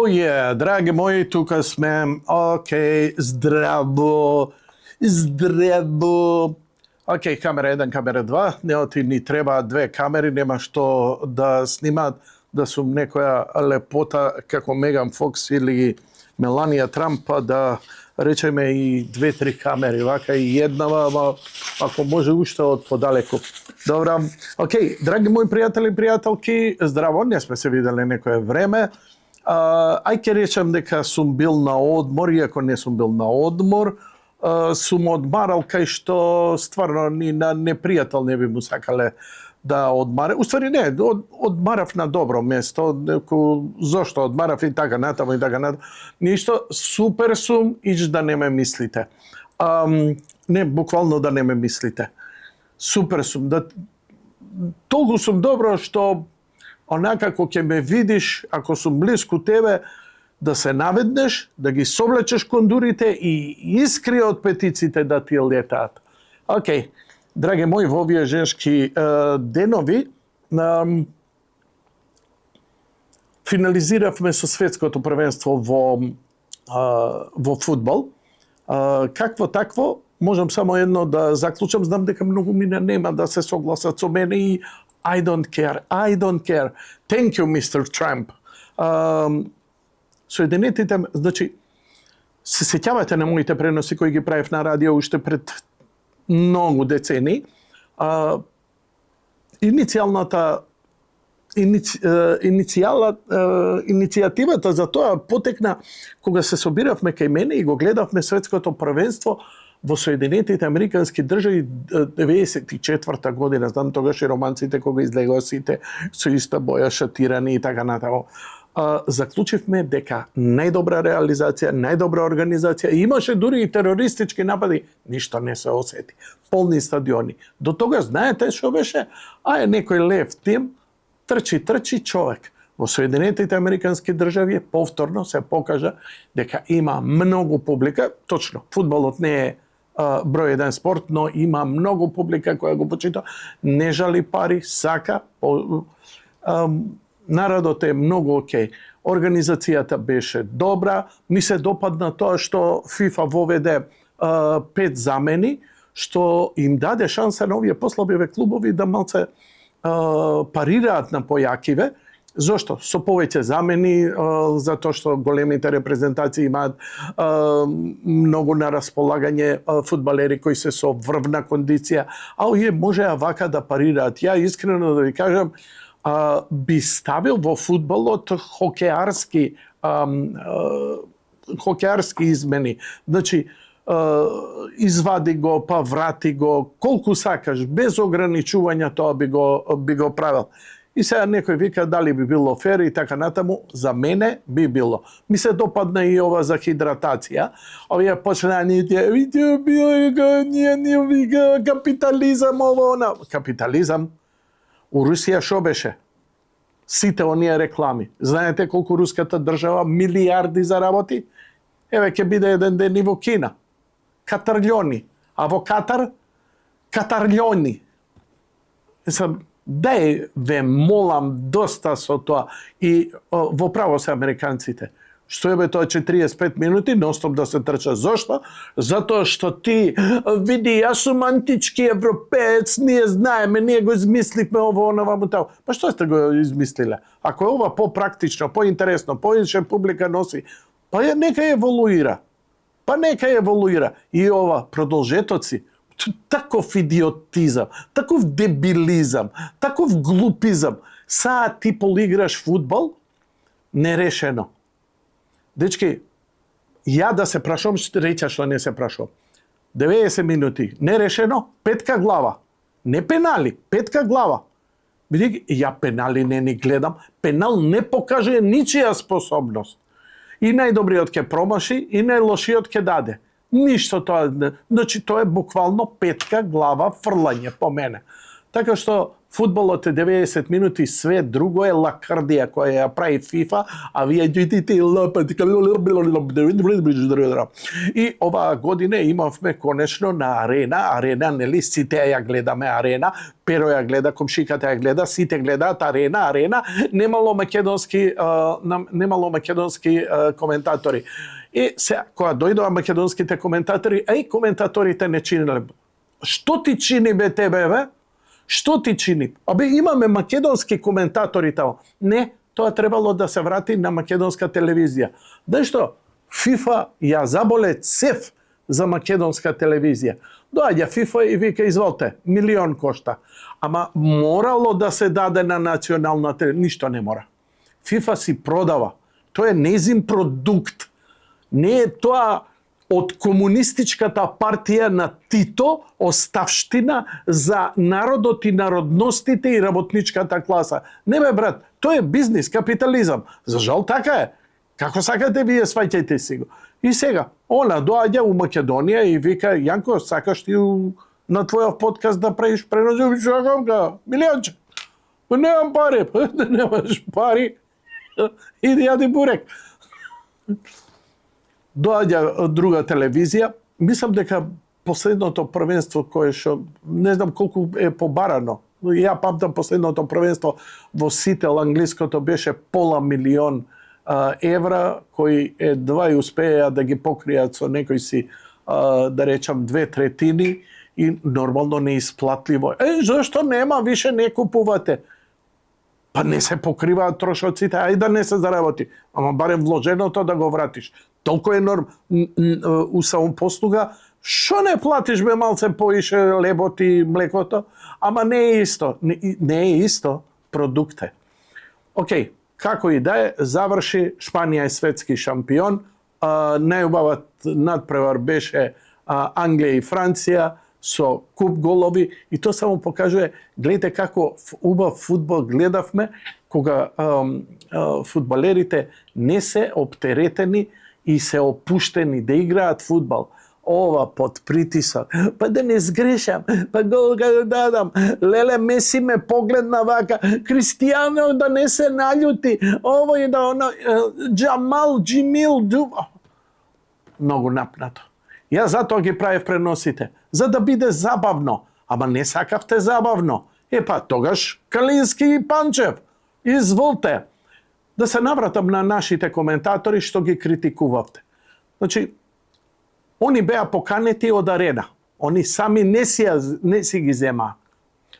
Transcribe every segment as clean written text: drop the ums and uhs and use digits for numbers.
Драги мои, тука сме. Океј, здраво. Океј, камера 1, камера 2. Неоти ни треба две камери, нема што да снимаат, да сум некоја лепота како Меган Фокс или Меланија Трамп, па да речеме и 2-3 камери, вака и еднава, ама ако може уште од подалеку. Добра. Океј, драги мои пријатели и пријателки, здраво, не сме се видели некое време. Ај ке речем дека сум бил на одмор, иако не сум бил на одмор, сум одмарал кај што стварно ни на непријател не би му сакале да одмаре. Уствари не, одмарав на добро место, зошто одмарав и така натаму и така натаму. Ништо, супер сум, ич да не ме мислите. Не, буквално да не ме мислите. Супер сум, толку сум добро што онака како ќе ме видиш, ако сум близко тебе, да се наведнеш, да ги совлечеш кондурите и искри од петиците да ти летаат. Океј, драги мои, во овие женски денови финализиравме со светското првенство во фудбал. Какво такво, можам само едно да заклучам, знам дека многу мина нема да се согласат со мене и I don't care. Thank you, Mr. Trump. Соединетите, значи, се сеќавате на моите преноси кои ги правев на радио уште пред многу децени. Иницијативата за тоа потекна кога се собиравме кај мене и го гледавме светското првенство во Соединетите Американски држави 94-та година. Знам тогаш и романците кога излегоа сите со иста боја, шатирани и така натаму. Заклучивме дека најдобра реализација, најдобра организација, имаше дури и терористички напади, ништо не се осети. Полни стадиони. До тога знаете што беше? Некој лев тим, трчи човек. Во Соединетите Американски држави повторно се покажа дека има многу публика, точно, фудбалот не е број еден спорт, но има многу публика која го почита, не жали пари, сака, народот е многу окей. Организацијата беше добра, ми се допадна тоа што FIFA воведе 5 замени, што им даде шанса на овие послабиве клубови да малце парираат на појакиве. Зошто? Со повеќе замени, затоа што големите репрезентации имаат многу на располагање фудбалери кои се со врвна кондиција, а овие можеа вака да парираат. Ја искрено да ви кажам, би ставил во фудбалот хокеарски измени. Значи, извади го, па врати го, колку сакаш, без ограничувања тоа би го правил. И сега некој вика дали би било фер и така натаму, за мене би било. Ми се допадна и ова за хидратација. Овие почнаа капитализам, ово, капитализам. У Русија шо беше? Сите оние реклами. Знаете колку руската држава милиарди заработи? Еве ќе биде еден ден и во Кина. Катарлјони. А во Катар? Катарлјони. Дај ве молам доста со тоа. И во право се американците. Што е бе тоа 45 минути, ностоп да се трча. Зошто? Затоа што ти види, јас сум антички европеец, ние знаеме, ние го измисливме ово, онова, мутаво. Па што сте го измислиле? Ако е ова по-практично, по-интересно, повеќе публика носи, па нека еволуира. И ова, продолжетоци, таков идиотизам, таков дебилизам, таков глупизам. Саа ти полиграш фудбал, нерешено. Дечки, ја да се прашувам, ще реча што не се прашувам. 90 минути, нерешено, петка глава. Не пенали, петка глава. Бидејќи, ја пенали не ни гледам, пенал не покажува ничија способност. И најдобриот ке промаши, и најлошиот ке даде. Ништо тоа, значи тоа е буквално петка глава фрлање по мене. Така што фудбалот е 90 минути, све друго е лакардија која ја прави FIFA, а вие дојдете и лапате. И оваа година имавме конечно на Арена, нели сите ја гледаме Арена, Перо ја гледа, комшиката ја гледа, сите гледаат Арена, немало македонски коментатори. И сега, кога дојдоа македонските коментатори, коментаторите не чинеле. Што ти чини бе тебе, бе? Што ти чини? Имаме македонски коментатори тамо. Не, тоа требало да се врати на македонска телевизија. Што? FIFA ја заболе цев за македонска телевизија. Доаѓа FIFA и вика, изволте, 1 милион кошта. Ама морало да се даде на национална телевизија. Ништо не мора. FIFA си продава. Тоа е незин продукт. Не е тоа од комунистичката партија на Тито оставштина за народот и народностите и работничката класа. Не бе, брат, тоа е бизнис, капитализам. За жал така е. Како сакате вие, сваќајте си го. И сега, она доаѓа у Македонија и вика, Јанко, сакаш ти на твојов подкаст да правиш пренос? Сакам га, милионче. Немам пари. Немаш пари. Иди јади бурек. Доаѓа друга телевизија, мислам дека последното првенство кое што не знам колку е побарано. Ја памтам последното првенство во Сител англиското беше $500,000 евра кои едва и успеа да ги покријат со некои си да речам 2/3 и нормално неисплатливо. Зашто нема више не купувате? Па не се покриваат трошоците, ајде да не се заработи. Ама барем вложеното да го вратиш. Толку е у самопослуга, што не платиш бе малце поише лебот и млекото? Ама не е исто. Не е исто продукте. Океј, како и да е, заврши, Шпанија е светски шампион. Најубават надпревар беше Англија и Франција со куп голови и тоа само покажува, гледате како убав фудбал гледавме кога фудбалерите не се оптеретени и се опуштени да играат фудбал. Ова под притисок. Па да не сгрешам, па гол да дадам. Леле Меси ме погледна вака. Кристијано да не се наљути. Ово и да оно. Джимил. Многу напнато. Јас затоа ги правев преносите. За да биде забавно. Ама не сакавте забавно. Па тогаш Калински и Панчев. Изволте. Да се навратам на нашите коментатори што ги критикувавте. Значи, они беа поканети од Арена. Они сами не си ги зема.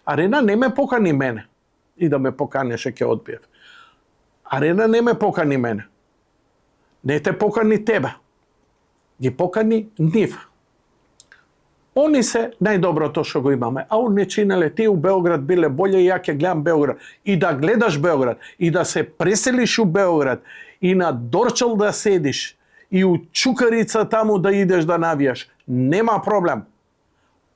Арена не ме покани мене. И да ме поканеше ќе одбиев. Арена не ме покани мене. Не те покани тебе. Ги покани нив. Они се најдоброто што го имаме. А он не чинеле, ти у Београд биле боле, ја ќе гледам Београд. И да гледаш Београд, и да се преселиш у Београд, и на Дорчал да седиш, и у Чукарица таму да идеш да навијаш. Нема проблем.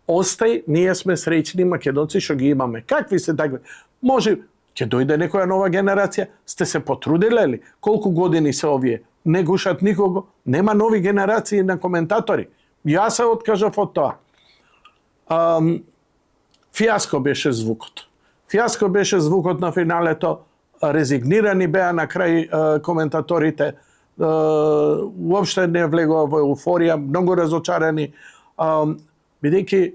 Остај, ние сме среќни македонци што ги имаме. Какви се такви? Може, ќе дојде некоја нова генерација, сте се потрудиле ли? Колку години се овие? Не гушат никого, нема нови генерации на коментатори. Јас се откажав од тоа. Фиаско беше звукот. Фиаско беше звукот на финалето. Резигнирани беа на крај коментаторите. Уопште не влегува во еуфорија, многу разочарани. Бидејќи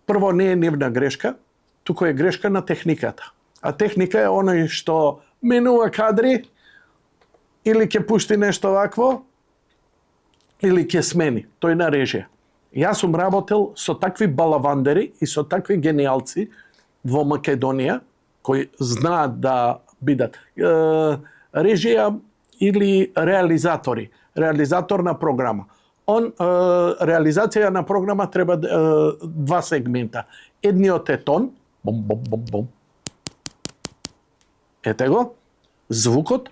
прво не е нивна грешка, туку е грешка на техниката. А техника е оној што менува кадри, или ќе пушти нешто вакво, или ќе смени. Тој на режија. Јас сум работел со такви балавандери и со такви гениалци во Македонија, кои знаат да бидат режија или реализатори. Реализатор на програма. Реализација на програма треба два сегмента. Едниот е тон, бум, бум, бум, бум. Ете го, звукот.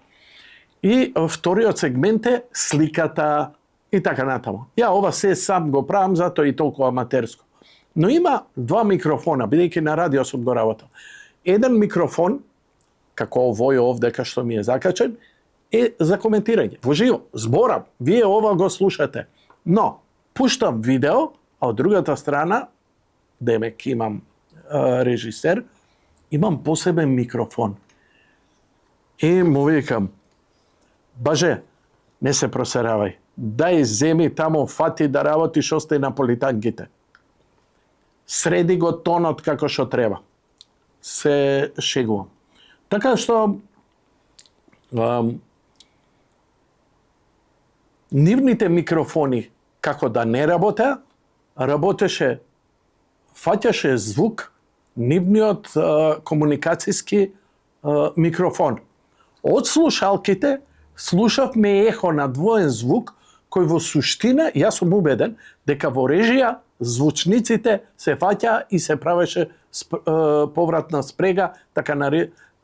И вториот сегмент е сликата и така натаму. Ја ова се сам го правам, затоа и толку аматерско. Но има два микрофона, бидејќи на радио сум го работел. Еден микрофон, како овој овдека што ми е закачен, е за коментирање. Во живо, зборам, вие ова го слушате. Но, пуштам видео, а од другата страна, демек имам режисер, имам посебен микрофон. И му викам, баже, не се просеравај. Дај земи тамо, фати да работиш, остај на политанките. Среди го тонот како што треба. Се шегувам. Така што нивните микрофони како да не работеа, работеше, фаќаше звук нивниот комуникацијски микрофон. Од слушалките слушавме ехо на двоен звук, кој во суштина, јас сум убеден, дека во режија звучниците се фаќа и се правеше повратна спрега, така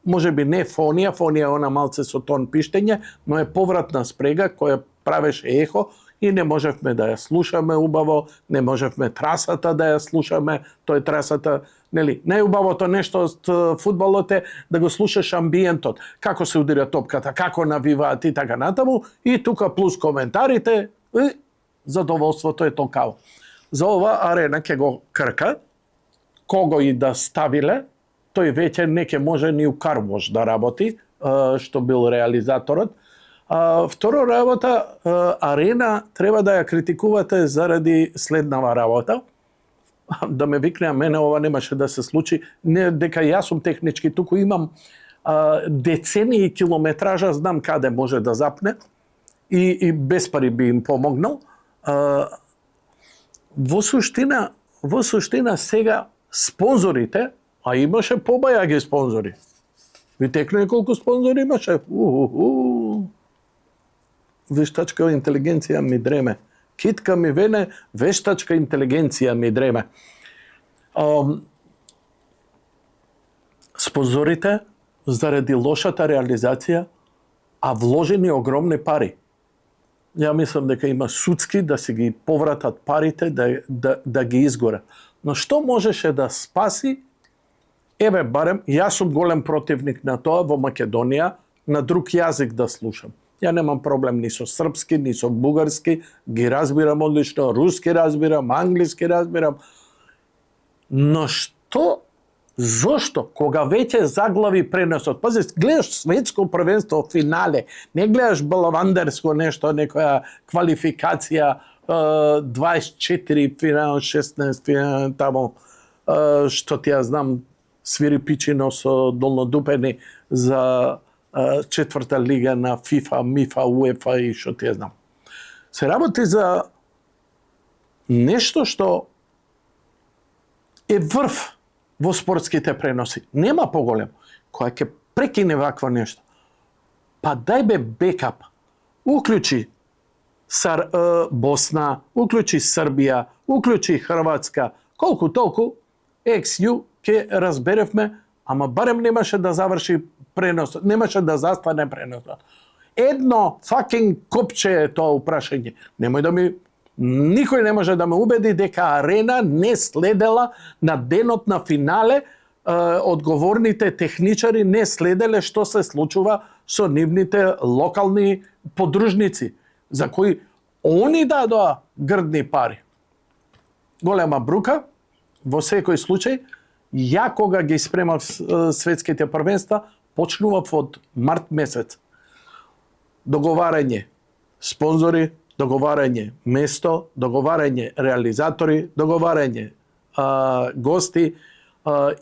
може би не фонија, фонија она малце со тон пиштење, но е повратна спрега која правеше ехо и не можевме да ја слушаме убаво, не можевме трасата да ја слушаме, тој трасата, нели, најубавото нешто од фудбалот е да го слушаш амбиентот, како се удира топката, како навиваат и така натаму, и тука плюс коментарите, и задоволството е толкаво. За ова Арена ќе го крка, кого и да ставиле, тој веќе не ќе може ни у Карвош да работи, што бил реализаторот. Второ работа, Арена треба да ја критикувате заради следнава работа. Да ме викне, а мене ова немаше да се случи, не дека јас сум технички, туку имам децении километража, знам каде може да запне и без пари би им помогнал. Во суштина сега спонзорите, а имаше побајаги спонзори. Ви текне колку спонзори имаше? Вештачка интелигенција ми дреме. Китка ми вене, вештачка интелигенција ми дреме. Спонзорите, заради лошата реализација, а вложени огромни пари. Ја мислам дека има судски да се ги повратат парите, да ги изгорат. Но што можеше да спаси? Еве, барем, јас сум голем противник на тоа во Македонија, на друг јазик да слушам. Ја немам проблем ни со српски, ни со бугарски, ги разбирам одлично, руски разбирам, англиски разбирам. Но зошто, кога веќе заглави преносот, пази, гледаш светско првенство финале, не гледаш балавандерско нешто, некоја квалификација, 24 финал, 16 финал, тамо, што ти ја знам, свири пичино со долнодупени за четврта лига на ФИФА, МИФА, УЕФА и што ти ја знам. Се работи за нешто што е врв во спортските преноси. Нема поголем. Која ќе прекине вакво нешто. Па дај бе бекап. Уклучи Босна, уклучи Србија, уклучи Хрватска. Колку толку XU ќе разберевме, ама барем немаше да заврши преносот, немаше да застане преносот. Едно fucking копче е тоа упрашање. Никој не може да ме убеди дека Арена не следела на денот на финале, одговорните техничари не следеле што се случува со нивните локални подружници, за кои они дадоа грдни пари. Голема брука, во секој случај, ја кога ги спремав светските првенства, почнував од март месец. Договарање спонзори, договарање место, договарање реализатори, договарање гости,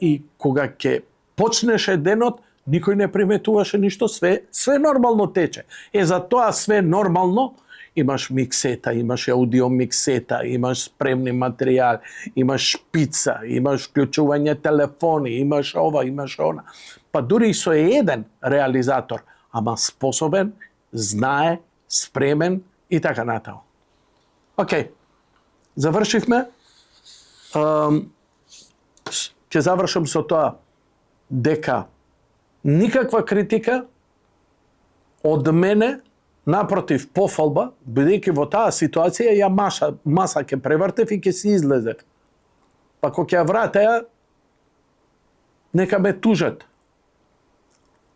и кога ќе почнеше денот, никој не приметуваше ништо, све нормално тече. За тоа све нормално, имаш миксета, имаш аудио миксета, имаш спремни материјали, имаш шпица, имаш вклучување телефони, имаш ова, имаш она. Па дури и со еден реализатор, ама способен, знае, спремен и така натаму. Океј, завршивме. Ќе завршам со тоа дека никаква критика од мене, напротив, пофалба, бидејќи во таа ситуација ја маса ќе превртев и ќе си излезев. Па кога ќе ја вратеа, нека ме тужат.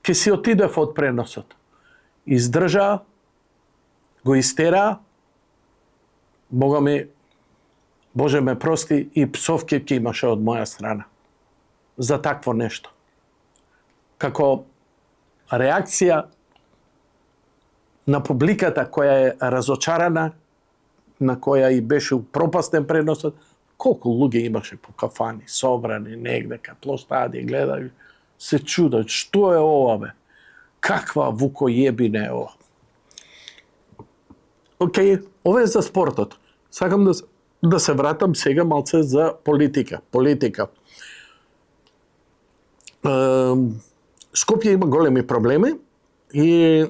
Ќе си отидев од преносот. Издржаа, го истераа, Бога ми, Боже ме прости, и псовки ќе имаше од моја страна. за такво нешто. Како реакција на публиката која е разочарана, на која и беше пропастен преносот, колку луѓе имаше по кафани, собрани негде кај площади, гледај, се чудат, што е ова бе? Каква вукојебина е ова? Океј, ова е за спортот. Сакам да се вратам сега малце за политика. Скопје има големи проблеми и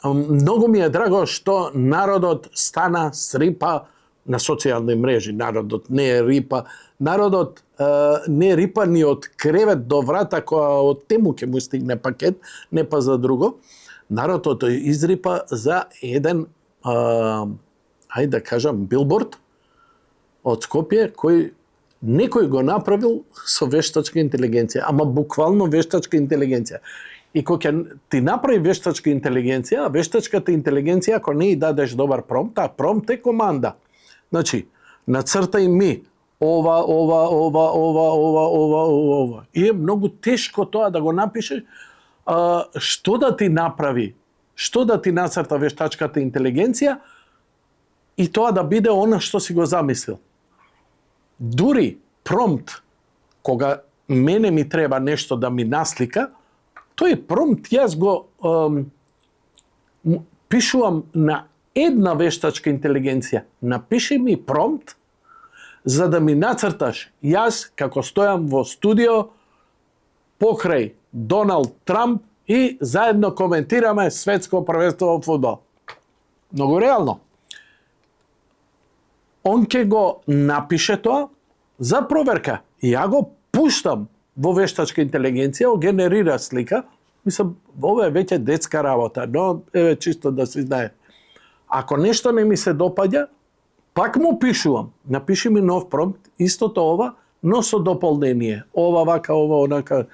многу ми е драго што народот стана срипа на социјални мрежи. Народот не е рипа. Народот не е рипа ни од кревет до врата која од тему ќе му стигне пакет, не па за друго. Народот изрипа за еден, ајде да кажам, билборд од Скопје кој некој го направил со вештачка интелигенција, ама буквално вештачка интелигенција. И кога ти направи вештачка интелигенција, вештачката интелигенција ако не и дадеш добар промпт, а промпт е команда. Значи, нацртај ми ова. И е многу тешко тоа да го напишеш, што да ти направи, што да ти нацрта вештачката интелигенција и тоа да биде она што си го замислил. Дури промпт, кога мене ми треба нешто да ми наслика, тој промпт јас го пишувам на една вештачка интелигенција. Напиши ми промпт за да ми нацрташ јас како стојам во студио покрај Доналд Трамп и заедно коментираме светско првенство во фудбал. Многу реално. Он ќе го напише тоа за проверка. Ја го пуштам во вештачка интелигенција, го генерира слика. Мислам, ова е веќе детска работа, но еве чисто да се знае. Ако нешто не ми се допаѓа, пак му пишувам. Напиши ми нов промпт, истото ова, но со дополнение. Ова вака, ова онака.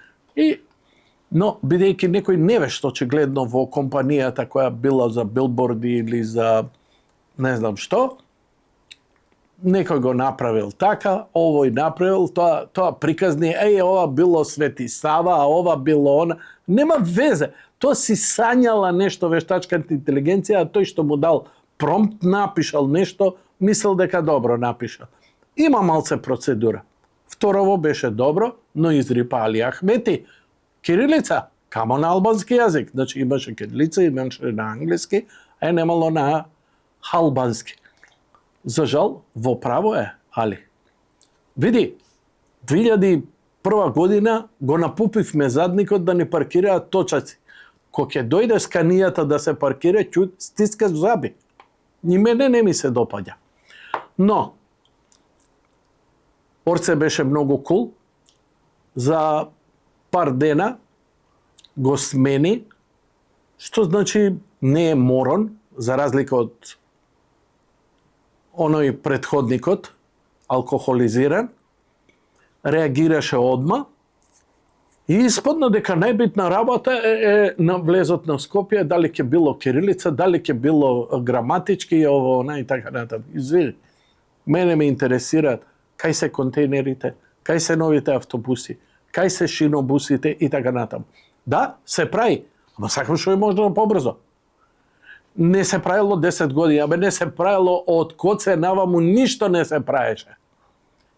Но, бидејќи некој невешт очигледно во компанијата која била за билборди или за не знам што, некој го направил така, овој направил, тоа приказни, ова било Свети Сава, а ова било она. Нема везе. Тоа си сањала нешто вештачката интелигенција, а тој што му дал промпт, напишал нешто, мислел дека добро напишал. Има малце процедура. Второво беше добро, но изрипа Али Ахмети. Кирилица, камо на албански јазик. Значи имаше кирилица, имаше на англиски, а немало на албански. За жал, во право е, Али. Види, 2001 година го напупивме задникот да ни паркираат точаци. Кога ќе дојде сканијата да се паркира, ќе стиска заби. Ни мене не ми се допаѓа. Но, Орце беше многу кул. За пар дена го смени, што значи не е морон, за разлика од оној претходникот, алкохолизиран, реагираше одма и испадна дека најбитна работа е на влезот на Скопје, дали ќе било кирилица, дали ќе било граматички, ово, она и така натаму. Извини, мене ме интересираат кај се контейнерите, кај се новите автобуси, кај се шинобусите и така натаму. Да, се прави, ама сакам што е можно побрзо. Не се правило 10 години, абе не се правило од коце наваму, ништо не се правеше.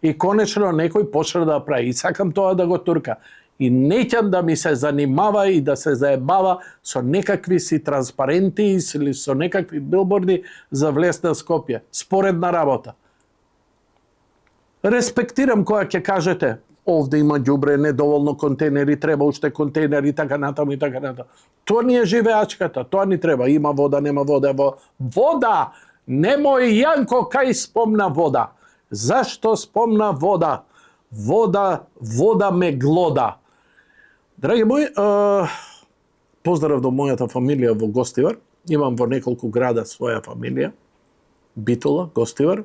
И конечно некој почна да прави. И сакам тоа да го турка. И неќам да ми се занимава и да се заебава со некакви си транспаренти или со некакви билборди за влез на Скопје. Споредна работа. Респектирам која ќе кажете, овде има ѓубре, недоволно контейнери, треба уште контейнери, така натаму и така натаму. Тоа ни е живеачката, тоа ни треба. Има вода, нема вода. Вода! Немој Јанко кај спомна вода. Зашто спомна вода? Вода ме глода. Драги мои, поздрав до мојата фамилија во Гостивар. Имам во неколку града своја фамилија. Битола, Гостивар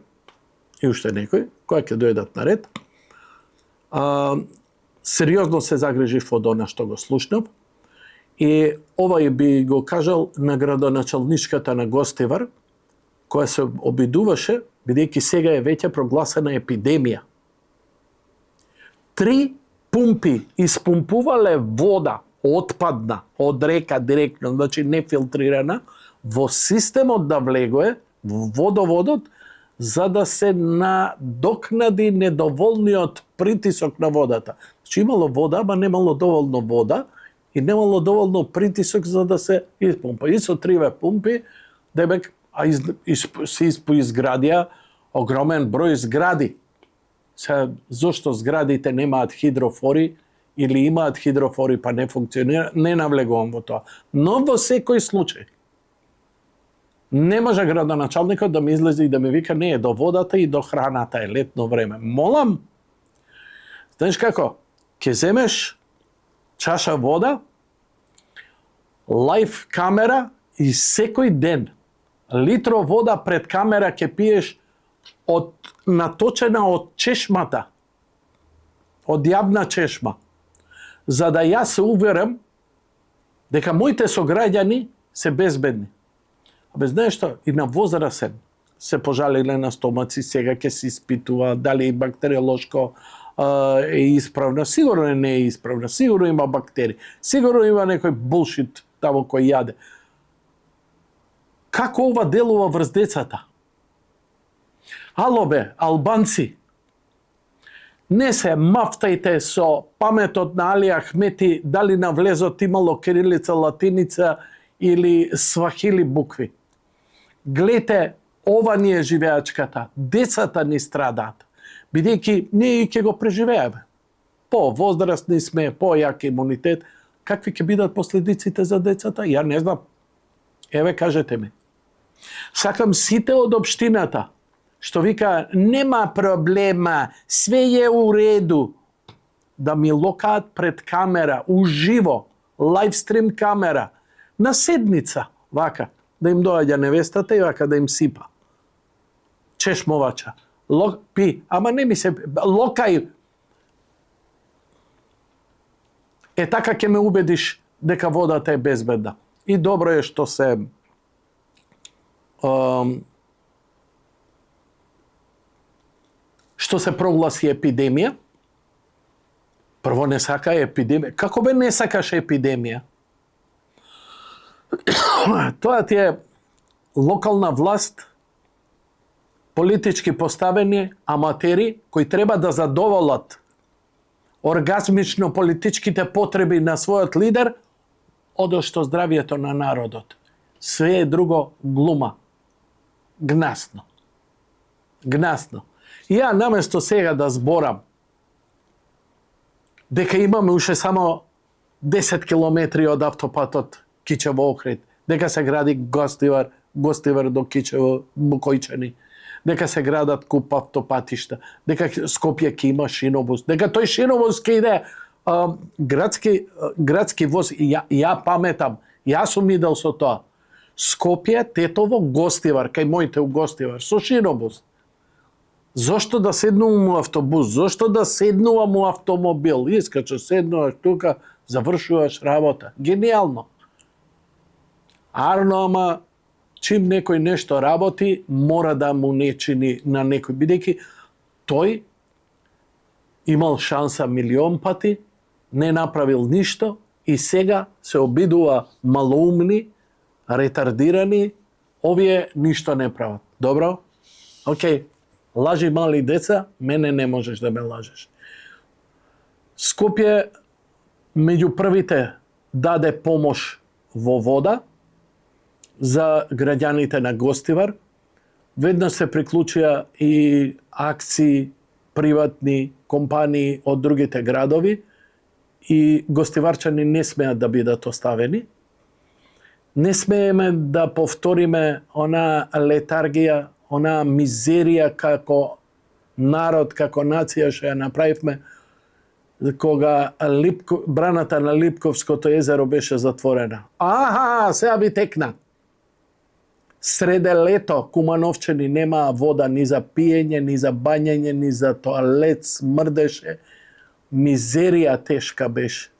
и уште некој, која ќе дојдат на ред. Сериозно се загрижив од она што го слушнав. И овај би го кажал на градоначалничката на Гостивар, која се обидуваше, бидејќи сега е веќе прогласена епидемија. 3 пумпи испумпувале вода отпадна од река директно, значи нефилтрирана, во системот да влегое, во водоводот, за да се надокнади недоволниот притисок на водата. Значи имало вода, ама немало доволно вода и немало доволно притисок за да се испумпа. И со триве пумпи, дебек, се изградија огромен број згради. Зошто зградите немаат хидрофори или имаат хидрофори па не функционира, не навлегувам во тоа. Но во секој случај, не може градоначалникот да ми излезе и да ми вика не е до водата и до храната е летно време. Молам, знаеш како, ќе земеш чаша вода, лайв камера и секој ден литро вода пред камера ќе пиеш од наточена од чешмата, од јавна чешма, за да јас се уверам дека моите сограѓани се безбедни. Абе, знаеш што? И на возрасен се пожалиле на стомаци, сега ќе се испитува дали бактериолошко е исправна. Сигурно не е исправна, сигурно има бактерии, сигурно има некој булшит тамо кој јаде. Како ова делува врз децата? Ало бе, албанци, не се мафтајте со паметот на Али Ахмети дали на влезот имало кирилица, латиница или свахили букви. Гледате, ова ни е живеачката, децата ни страдаат, бидејќи ние ќе го преживееме. По возрастни сме, по јак имунитет, какви ќе бидат последиците за децата? Ја не знам. Еве, кажете ми. Сакам сите од општината, што вика, нема проблема, све е у реду, да ми локаат пред камера, уживо, лайвстрим камера, на седница, вака, да им доаѓа невестата и вака да им сипа. Чешмовача. Пи, ама не ми се... Локај. Е, така ќе ме убедиш дека водата е безбедна. И добро е што се... што се прогласи епидемија. Прво не сака епидемија. Како бе не сакаш епидемија? Тоа ти е локална власт, политички поставени аматери кои треба да задоволат оргазмично политичките потреби на својот лидер, одошто здравието на народот. Све е друго глума. Гнасно. Гнасно. И ја наместо сега да зборам дека имаме уште само 10 километри од автопатот Кичево-Охрид, дека се гради Гостивар до Кичево, Букојчани, дека се градат куп автопатишта, дека Скопје ќе има шинобус, дека тој шинобус ќе иде градски воз. Ја паметам, јас сум идел со тоа. Скопје, Тетово, Гостивар, кај моите у Гостивар, со шинобус. Зошто да седнувам у автобус? Зошто да седнувам у автомобил? Искачаш, седнуваш тука, завршуваш работа. Гениално. Арно, ама чим некој нешто работи, мора да му не чини на некој, бидејќи тој имал шанса милион пати, не направил ништо и сега се обидува малоумни, ретардирани, овие ништо не прават. Добро? Океј. Лажи мали деца, мене не можеш да ме лажеш. Скопје меѓу првите даде помош во вода за граѓаните на Гостивар. Веднаш се приклучија и акции, приватни компании од другите градови и гостиварчани не смеат да бидат оставени. Не смееме да повториме она летаргија, она мизерија како народ, како нација што ја направивме кога браната на Липковското езеро беше затворена. Аха, сега ви текна. Среде лето Кумановчани немаа вода ни за пиење, ни за бањење, ни за тоалет, смрдеше. Мизерија тешка беше.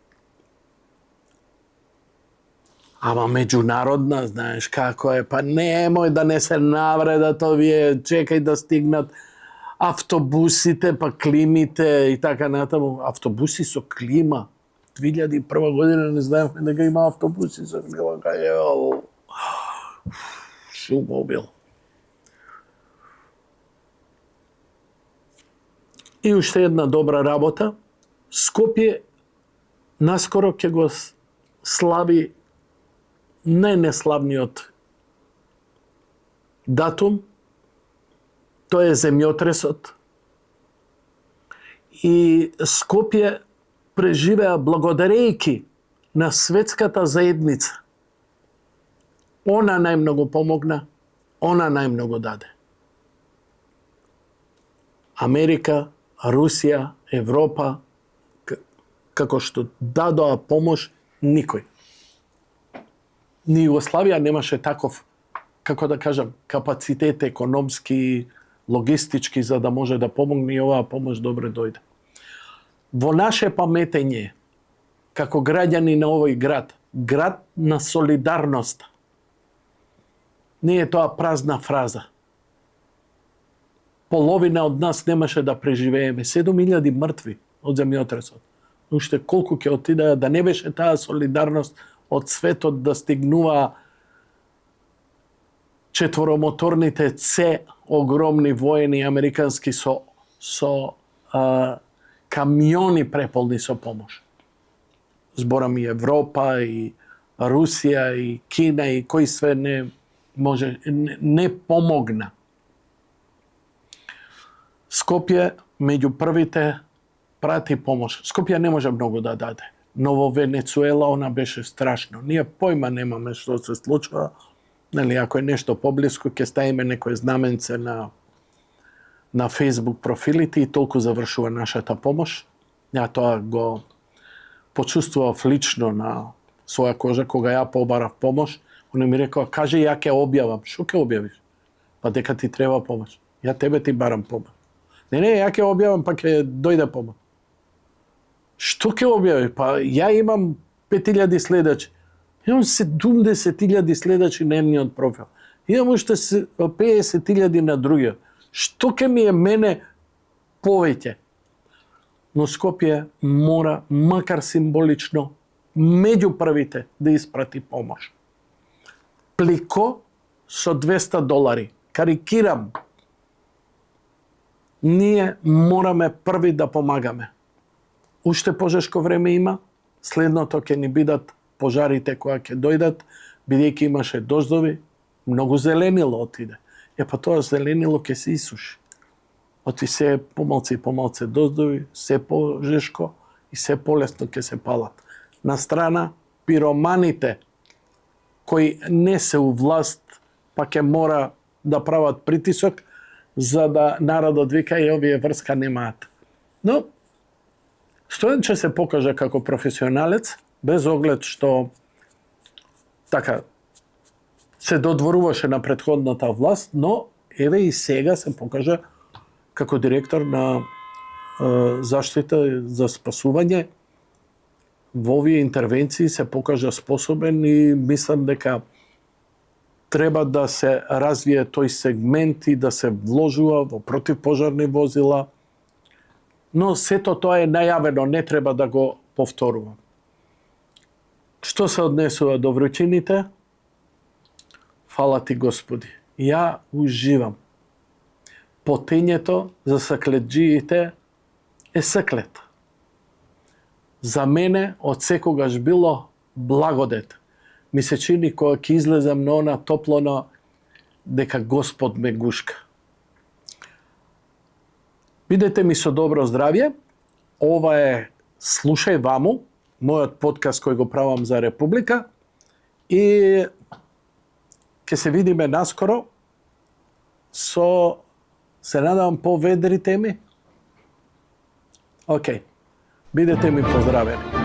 Ама меѓународна, знаеш како е, па немој да не се навредат овие, чекај да стигнат автобусите, па климите и така натаму. Автобуси со клима. 2001 година не знаевме дека има автобуси со клима. Шумно бил. И уште една добра работа. Скопје наскоро ќе го слави најнеславниот датум. Тоа е земјотресот. И Скопје преживеа благодарејќи на светската заедница. Она најмногу помогна, она најмногу даде. Америка, Русија, Европа, како што дадоа помош, никој. Ни Југославија немаше таков, како да кажам, капацитет економски, логистички, за да може да помогне и оваа помош добре дојде. Во наше паметење, како граѓани на овој град, град на солидарност, не е тоа празна фраза. Половина од нас немаше да преживееме. 7000 мртви од земјотресот. Уште колку ќе отидеа, да не беше таа солидарност од светот, да стигнува четворомоторните С огромни воени американски со камиони преполни со помош. Зборам и Европа, и Русија, и Кина, и кој све не помогна. Скопје меѓу првите прати помош. Скопје не може многу да даде. Но во Венецуела она беше страшно. Ние појма немаме што се случува. Нели, ако е нешто поблиску, ќе ставиме некој знаменце на Facebook профилите и толку завршува нашата помош. Ја тоа го почувствував лично на своја кожа кога ја побарав помош. Он ми рекоа, кажи, ја ќе објавам. Шо ќе објавиш? Па дека ти треба помош. Ја тебе ти барам помош. Не, ја ќе објавам, па ќе дојде помош. Што ќе објави? Па ја имам 5000 следачи. Имам 70.000 следачи на едниот профил. Имам уште 50.000 на другиот. Што ќе ми е мене повеќе? Но Скопје мора, макар символично, меѓу првите да испрати помош. Плико со $200. Карикирам. Ние мораме први да помагаме. Уште пожешко време има, следното ќе ни бидат пожарите кои ќе дојдат, бидејќи имаше дождови, многу зеленило отиде. Па тоа зеленило ќе се исуши. Оти се помалце и помалце дождови, се пожешко и се полесно ќе се палат. На страна, пироманите кои не се у власт, па ќе мора да прават притисок, за да народот вика и овие врска немаат. Но, Стојан ќе се покаже како професионалец, без оглед што така се додворуваше на претходната власт, но еве и сега се покажа како директор на заштита за спасување. Во овие интервенции се покажа способен и мислам дека треба да се развие тој сегмент и да се вложува во противпожарни возила. Но сето тоа е најавено, не треба да го повторувам. Што се однесува до вручините? Фала ти Господи. Ја уживам. Потењето за сакледжиите е саклет. За мене од секогаш било благодет. Ми се чини кога ќе излезам на она топлоно дека Господ ме гушка. Бидете ми со добро здравје. Ова е Слушај ваму, мојот подкаст кој го правам за Република. И ќе се видиме наскоро со, се надам, поведри теми. Океј. Бидете ми поздравени.